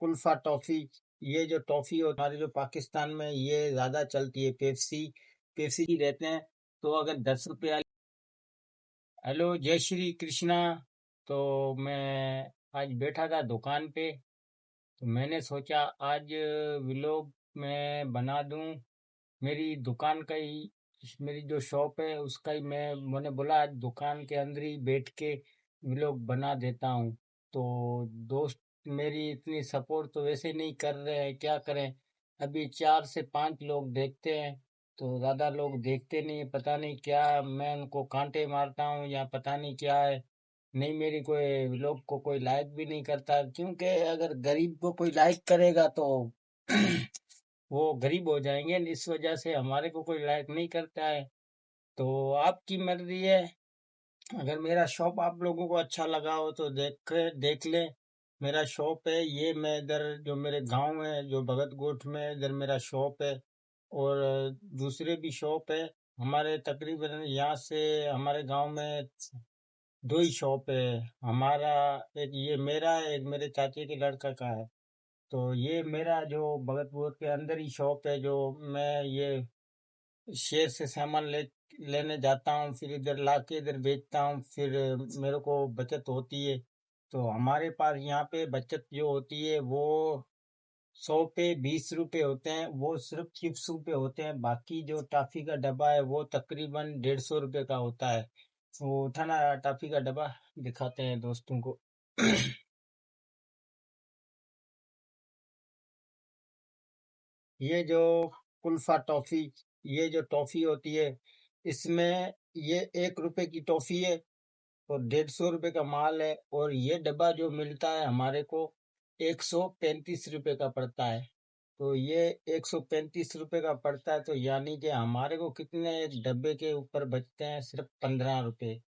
Kulfa toffee, ये जो toffee होती है हमारे जो पाकिस्तान में ये ज्यादा चलती है। पेप्सी पेप्सी की रहते हैं। तो अगर 10 रुपये। हेलो, जय श्री कृष्णा। तो मैं आज बैठा था दुकान पे, तो मैंने सोचा आज व्लॉग मैं बना दूं। मेरी दुकान का ही, मेरी जो शॉप है उसका ही मैंने बोला आज दुकान के अंदर ही बैठ के व्लॉग बना देता हूँ। तो दोस्त मेरी इतनी सपोर्ट तो वैसे नहीं कर रहे हैं, क्या करें। अभी 4 से 5 लोग देखते हैं, तो ज़्यादा लोग देखते नहीं। पता नहीं क्या मैं उनको कांटे मारता हूँ या पता नहीं क्या है। नहीं, मेरी कोई व्लॉग को कोई लाइक भी नहीं करता, क्योंकि अगर गरीब को कोई लाइक करेगा तो वो गरीब हो जाएंगे। इस वजह से हमारे को कोई लाइक नहीं करता है। तो आपकी मर्जी है। अगर मेरा शॉप आप लोगों को अच्छा लगा हो तो देख ले। मेरा शॉप है ये, मैं इधर जो मेरे गांव है जो भगत गोठ में, इधर मेरा शॉप है। और दूसरे भी शॉप है हमारे, तकरीबन यहाँ से हमारे गांव में 2 ही शॉप है हमारा। एक ये मेरा है, एक मेरे चाचे के लड़का का है। तो ये मेरा जो भगतपुर के अंदर ही शॉप है, जो मैं ये शहर से सामान लेने जाता हूँ, फिर इधर लाके इधर बेचता हूँ, फिर मेरे को बचत होती है। तो हमारे पास यहाँ पे बचत जो होती है वो 100 पे 20 रुपए होते हैं, वो सिर्फ चिप्स पे होते हैं। बाकी जो टॉफी का डब्बा है वो तकरीबन 150 रुपए का होता है। वो उठाना, टॉफी का डब्बा दिखाते हैं दोस्तों को। ये जो कुल्फा टॉफी, ये जो टॉफी होती है, इसमें ये 1 रुपए की टॉफी है और 150 रुपए का माल है। और ये डब्बा जो मिलता है हमारे को 135 रुपए का पड़ता है। तो ये 135 रुपए का पड़ता है, तो यानी कि हमारे को कितने डब्बे के ऊपर बचते हैं, सिर्फ 15 रुपए।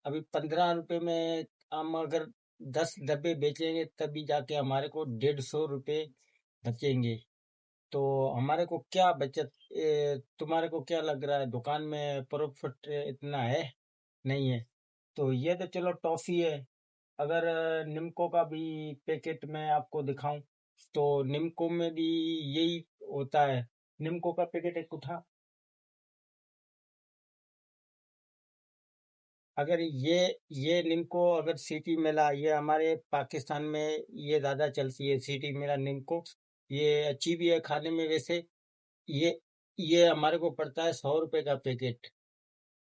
अभी 15 रुपए में हम अगर 10 डब्बे बेचेंगे तभी जाके हमारे को 150 रुपए बचेंगे। तो हमारे को क्या बचत, तुम्हारे को क्या लग रहा है दुकान में प्रॉफिट इतना है? नहीं है। तो ये तो चलो टॉफी है। अगर निम्को का भी पैकेट मैं आपको दिखाऊं, तो निम्को में भी यही होता है। निम्को का पैकेट एक उठा। अगर ये निम्को, अगर सिटी मेला, ये हमारे पाकिस्तान में ये ज्यादा चलती है सिटी मेला निम्को। ये अच्छी भी है खाने में वैसे। ये ये हमारे को पड़ता है 100 रुपए का पैकेट।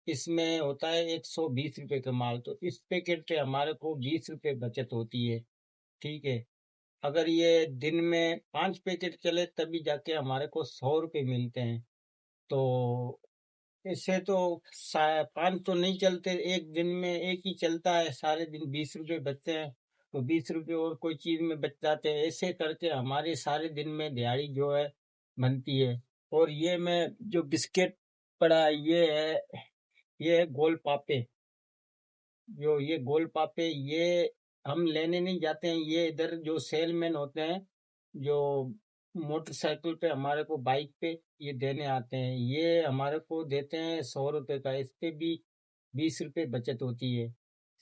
इसमें होता है 120 रुपए का माल, तो इस पैकेट से हमारे को 20 रुपए बचत होती है। ठीक है। अगर ये दिन में 5 पैकेट चले तभी जाके हमारे को 100 रुपए मिलते हैं। तो इससे तो 5 तो नहीं चलते, एक दिन में एक ही चलता है, सारे दिन 20 रुपए बचते हैं। तो 20 रुपए और कोई चीज में बच जाते हैं। ऐसे करके हमारे सारे दिन में दिहाड़ी जो है बनती है। और ये मैं जो बिस्किट पड़ा है, ये है गोल पापे। जो ये गोल पापे, ये हम लेने नहीं जाते हैं, ये इधर जो सेलमैन होते हैं, जो मोटरसाइकिल पे हमारे को, बाइक पे ये देने आते हैं, ये हमारे को देते हैं 100 रुपए का। इस पे भी 20 रुपए बचत होती है।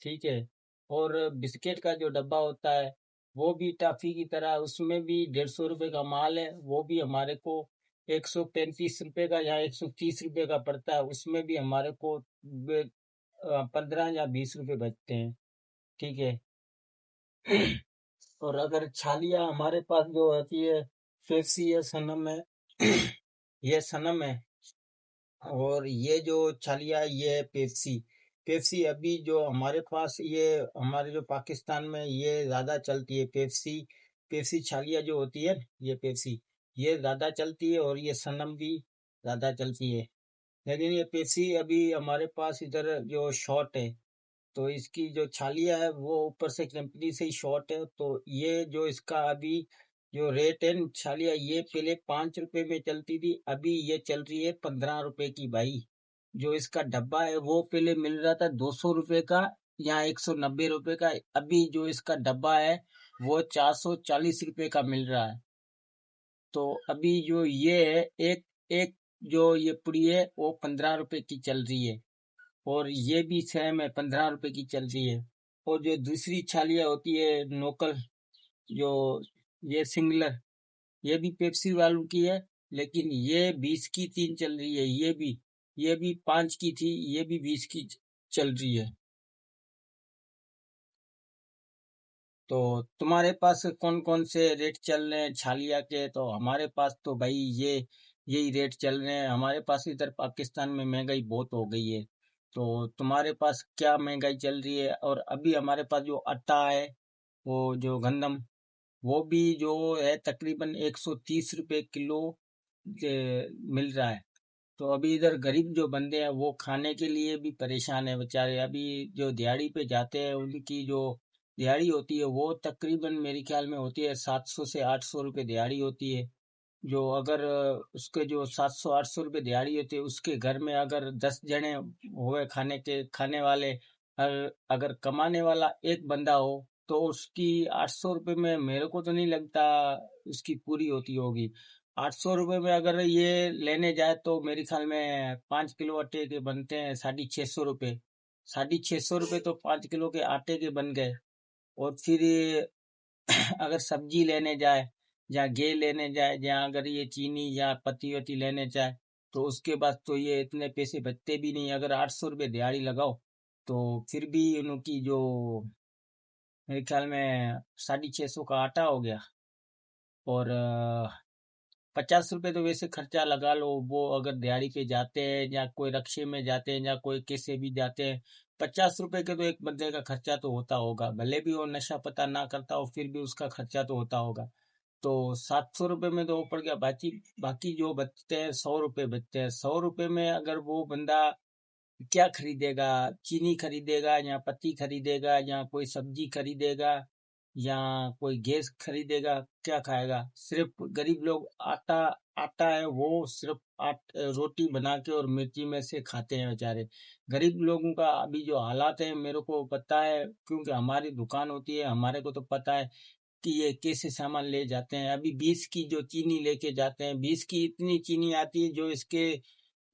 ठीक है। और बिस्किट का जो डब्बा होता है वो भी टॉफी की तरह, उसमें भी 150 रुपए का माल है, वो भी हमारे को 135 रुपए का या 130 रुपए का पड़ता है। उसमें भी हमारे को 15 या 20 रुपए बचते हैं। ठीक है। और अगर छालिया हमारे पास जो होती है, पेप्सी है, सनम है, ये सनम है। और ये जो छालिया है, ये है पेप्सी। पेप्सी अभी जो हमारे पास, ये हमारे जो पाकिस्तान में ये ज्यादा चलती है पेप्सी। पेप्सी छालिया जो होती है, ये पेप्सी ये ज्यादा चलती है, और ये सनम भी ज्यादा चलती है। लेकिन ये पेप्सी अभी हमारे पास इधर जो शॉर्ट है, तो इसकी जो छालिया है वो ऊपर से कंपनी से ही शॉर्ट है। तो ये जो इसका अभी जो रेट है छालिया, ये पहले 5 रुपए में चलती थी, अभी ये चल रही है 15 रुपए की भाई। जो इसका डब्बा है वो पहले मिल रहा था 200 रुपए का या 190 रुपए का। अभी जो इसका डब्बा है वो 440 रुपए का मिल रहा है। तो अभी जो ये है, एक एक जो ये पुड़ी है वो 15 रुपए की चल रही है। और ये भी सेम है, 15 रुपए की चल रही है। और जो दूसरी छालियाँ होती है नोकल, जो ये सिंगलर, ये भी पेप्सी वालों की है, लेकिन ये 20 की 3 चल रही है। ये भी 5 की थी, ये भी 20 की चल रही है। तो तुम्हारे पास कौन कौन से रेट चल रहे हैं छालिया के? तो हमारे पास तो भाई ये यही रेट चल रहे हैं। हमारे पास इधर पाकिस्तान में महंगाई बहुत हो गई है। तो तुम्हारे पास क्या महंगाई चल रही है? और अभी हमारे पास जो आटा है, वो जो गंदम, वो भी जो है तकरीबन 130 रुपए किलो मिल रहा है। तो अभी इधर गरीब जो बंदे हैं वो खाने के लिए भी परेशान है बेचारे। अभी जो दिहाड़ी पे जाते हैं उनकी जो दिहाड़ी होती है वो तकरीबन मेरे ख्याल में होती है 700 से 800 रुपये दिहाड़ी होती है। जो अगर उसके जो 700 800 रुपये दिहाड़ी होती है, उसके घर में अगर 10 जने हुए खाने वाले, अगर कमाने वाला एक बंदा हो, तो उसकी 800 रुपये में मेरे को तो नहीं लगता उसकी पूरी होती होगी। 800 रुपये में अगर ये लेने जाए तो मेरे ख्याल में 5 किलो आटे के बनते हैं 650 रुपये। 650 रुपये तो 5 किलो के आटे के बन गए। और फिर अगर सब्जी लेने जाए, या घी लेने जाए, या अगर ये चीनी या पत्ती वत्ती लेने जाए, तो उसके बाद तो ये इतने पैसे बचते भी नहीं। अगर 800 रुपये दिहाड़ी लगाओ, तो फिर भी उनकी जो मेरे ख्याल में 650 का आटा हो गया। और 50 रुपए तो वैसे खर्चा लगा लो, वो अगर दिहाड़ी पे जाते हैं या कोई रक्शे में जाते हैं या कोई कैसे भी जाते हैं, 50 रुपए के तो एक बंदे का खर्चा तो होता होगा। भले भी वो नशा पता ना करता हो, फिर भी उसका खर्चा तो होता होगा। तो 700 रुपये में तो वो पड़ गया। बाकी बाकी जो बचते हैं 100 रुपये बचते हैं। 100 रुपये में अगर वो बंदा क्या खरीदेगा? चीनी खरीदेगा, या पत्ती खरीदेगा, या कोई सब्जी खरीदेगा, या कोई गैस खरीदेगा? क्या खाएगा? सिर्फ गरीब लोग आटा आटा है वो सिर्फ रोटी बना के और मिर्ची में से खाते हैं बेचारे। गरीब लोगों का अभी जो हालात है मेरे को पता है, क्योंकि हमारी दुकान होती है, हमारे को तो पता है कि ये कैसे सामान ले जाते हैं। अभी 20 की जो चीनी लेके जाते हैं, 20 की इतनी चीनी आती है जो इसके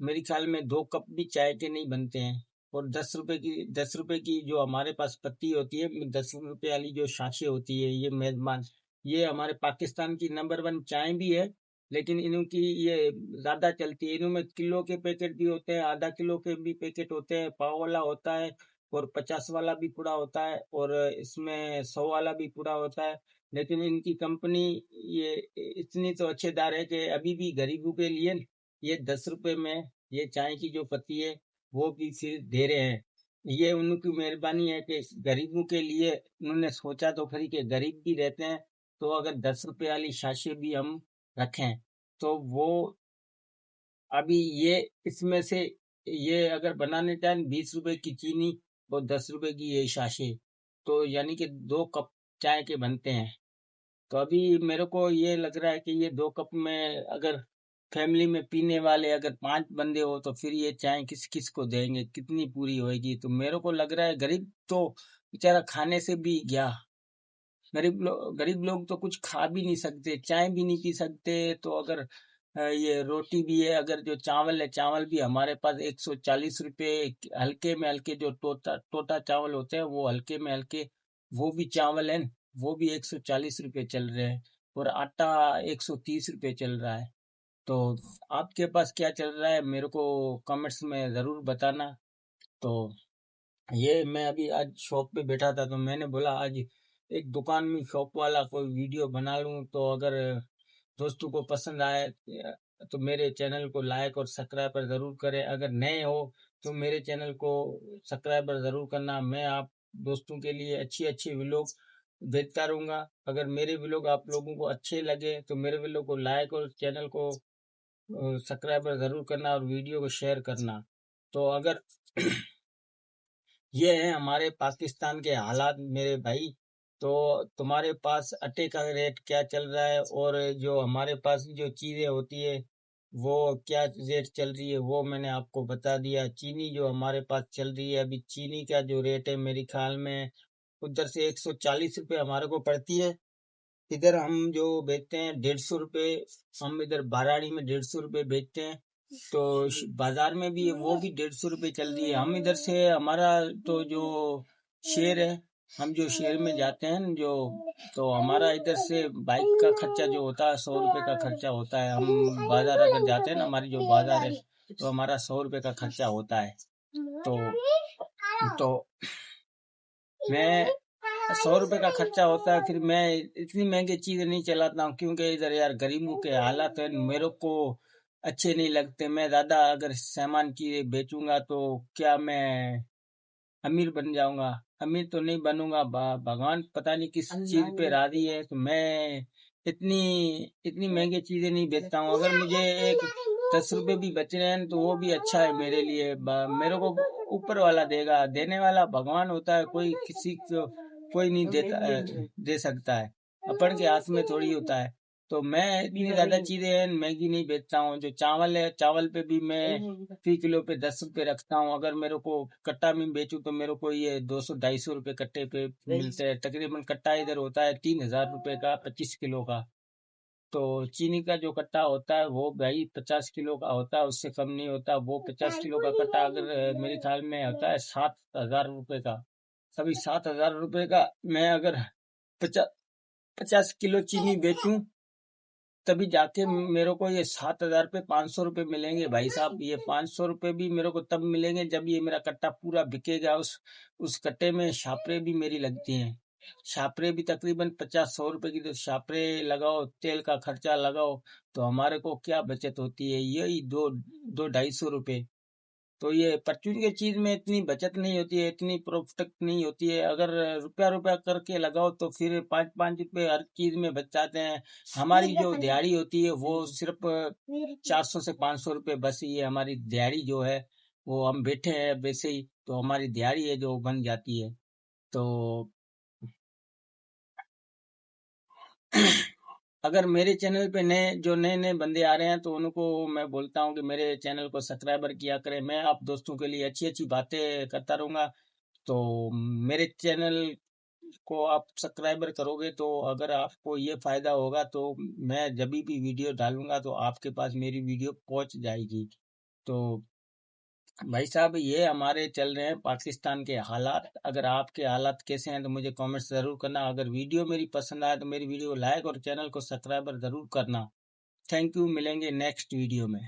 मेरे ख्याल में 2 कप भी चाय के नहीं बनते हैं। और 10 रुपए की जो हमारे पास पत्ती होती है, 10 रुपए वाली जो शाशे होती है, ये मेजबान, ये हमारे पाकिस्तान की नंबर 1 चाय भी है। लेकिन इनकी ये ज्यादा चलती है। इनमें किलो के पैकेट भी होते हैं, आधा किलो के भी पैकेट होते हैं, पाव वाला होता है, और 50 वाला भी पूरा होता है, और इसमें 100 वाला भी पूरा होता है। लेकिन इनकी कंपनी ये इतनी तो अच्छेदार है कि अभी भी गरीबों के लिए ये 10 रुपए में ये चाय की जो पत्ती है वो भी फिर दे रहे हैं। ये उनकी मेहरबानी है कि गरीबों के लिए उन्होंने सोचा तो खरी कि गरीब भी रहते हैं, तो अगर 10 रुपए वाली शाशी भी हम रखें, तो वो अभी ये इसमें से ये अगर बनाने टाइम 20 रुपए की चीनी और 10 रुपए की ये शाशी, तो यानी कि 2 कप चाय के बनते हैं। तो अभी मेरे को ये लग रहा है कि ये 2 कप में अगर फैमिली में पीने वाले अगर 5 बंदे हो, तो फिर ये चाय किस किस को देंगे, कितनी पूरी होएगी? तो मेरे को लग रहा है गरीब तो बेचारा खाने से भी गया। गरीब लोग तो कुछ खा भी नहीं सकते, चाय भी नहीं पी सकते। तो अगर ये रोटी भी है, अगर जो चावल है, चावल भी हमारे पास 140 रुपये, हल्के में हल्के जो टोटा टोटा चावल होते हैं, वो हल्के में हल्के वो भी चावल है, वो भी 140 रुपये चल रहे हैं। और आटा 130 रुपये चल रहा है। तो आपके पास क्या चल रहा है मेरे को कमेंट्स में जरूर बताना। तो ये मैं अभी आज शॉप पे बैठा था, तो मैंने बोला आज एक दुकान में शॉप वाला कोई वीडियो बना लूं। तो अगर दोस्तों को पसंद आए तो मेरे चैनल को लाइक और सब्सक्राइब जरूर करें। अगर नए हो तो मेरे चैनल को सब्सक्राइब जरूर करना। मैं आप दोस्तों के लिए अच्छी अच्छी व्लॉग भेजता रहूंगा। अगर मेरे व्लॉग आप लोगों को अच्छे लगे तो मेरे व्लॉग को लाइक और चैनल को सब्सक्राइब जरूर करना, और वीडियो को शेयर करना। तो अगर ये है हमारे पाकिस्तान के हालात मेरे भाई। तो तुम्हारे पास आटे का रेट क्या चल रहा है, और जो हमारे पास जो चीजें होती है वो क्या रेट चल रही है, वो मैंने आपको बता दिया। चीनी जो हमारे पास चल रही है, अभी चीनी का जो रेट है मेरे ख्याल में उधर से 140 रुपये हमारे को पड़ती है। इधर हम जो बेचते हैं 150 रुपये, हम इधर बाराड़ी में 150 रुपये बेचते हैं। तो बाजार में भी वो भी 150 रुपये चल रही है। हम इधर से हमारा तो जो शेयर है हम जो शहर में जाते हैं जो, तो हमारा इधर से बाइक का खर्चा जो होता है 100 रुपये का खर्चा होता है। हम बाजार अगर जाते हैं ना, हमारी जो बाजार है, तो हमारा 100 रुपये का खर्चा होता है। तो मैं 100 रुपये का खर्चा होता है, फिर मैं इतनी महंगी चीजें नहीं चलाता हूँ, क्योंकि इधर यार गरीबों के हालात है, मेरे को अच्छे नहीं लगते। मैं ज्यादा अगर सामान चीजें बेचूंगा तो क्या मैं अमीर बन जाऊंगा? अमीर तो नहीं बनूंगा। भगवान पता नहीं किस चीज पे राजी है, तो मैं इतनी इतनी महंगी चीजें नहीं बेचता हूँ। अगर मुझे एक 10 रुपए भी बच रहे हैं तो वो भी अच्छा है मेरे लिए। मेरे को ऊपर वाला देगा, देने वाला भगवान होता है, कोई किसी को कोई नहीं दे सकता है, अपन के हाथ में थोड़ी होता है। तो मैं इतनी ज्यादा चीजें महंगी नहीं बेचता हूँ। जो चावल है, चावल पे भी मैं फी किलो पे 10 रुपए रखता हूँ। अगर मेरे को कट्टा में बेचूं तो मेरे को ये 200-250 रुपए कट्टे पे मिलते हैं। तकरीबन कट्टा इधर होता है 3,000 रुपए का, 25 किलो का। तो चीनी का जो कट्टा होता है वो भाई 50 किलो का होता है, उससे कम नहीं होता। वो 50 किलो का कट्टा अगर मेरे ख्याल में होता है 7,000 रुपए का। अभी 7,000 रुपए का मैं अगर 50 किलो चीनी बेचूं, तभी जाके मेरे को ये 7,000 पे 500 रुपए मिलेंगे भाई साहब। ये 500 रुपए भी मेरे को तब मिलेंगे जब ये मेरा कट्टा पूरा बिकेगा। उस कट्टे में छापरे भी मेरी लगती हैं। छापरे भी तकरीबन 50-100 रुपए की। तो छापरे लगाओ, तेल का खर्चा लगाओ, तो हमारे को क्या बचत होती है? यही 200-250 रुपए। तो ये परचून की चीज में इतनी बचत नहीं होती है, इतनी प्रॉफिट नहीं होती है। अगर रुपया रुपया करके लगाओ तो फिर 5-5 रुपए हर चीज में बच जाते हैं। हमारी जो दिहाड़ी होती है वो सिर्फ 400 से 500 रुपए, बस ये हमारी दिहाड़ी जो है, वो हम बैठे हैं वैसे ही, तो हमारी दिहाड़ी है जो बन जाती है। तो अगर मेरे चैनल पे नए नए बंदे आ रहे हैं तो उनको मैं बोलता हूँ कि मेरे चैनल को सब्सक्राइबर किया करें। मैं आप दोस्तों के लिए अच्छी अच्छी बातें करता रहूँगा। तो मेरे चैनल को आप सब्सक्राइबर करोगे तो अगर आपको ये फायदा होगा, तो मैं जब भी वीडियो डालूंगा तो आपके पास मेरी वीडियो पहुंच जाएगी। तो भाई साहब, ये हमारे चल रहे हैं पाकिस्तान के हालात। अगर आपके हालात कैसे हैं तो मुझे कमेंट्स जरूर करना। अगर वीडियो मेरी पसंद आए तो मेरी वीडियो को लाइक और चैनल को सब्सक्राइबर जरूर करना। थैंक यू, मिलेंगे नेक्स्ट वीडियो में।